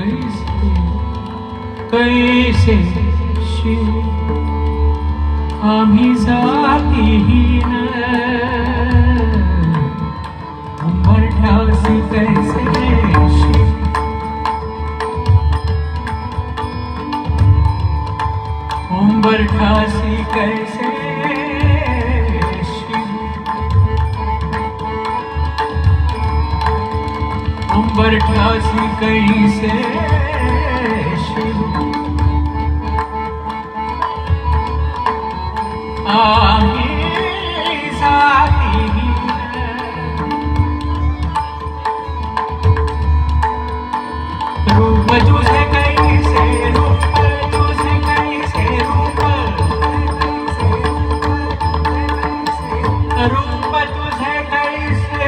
कैसे कैसे शिव आम्ही जातीहीन उंबरठ्यासी कैसे शिव उंबरठ्यासी कैसे शिव उंबरठ्यासी कैसे शिव आम्ही जातीहीन रूप तुझे कैसे रूप तुझे कैसे रूप तुझे कैसे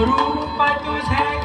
रूप तुझे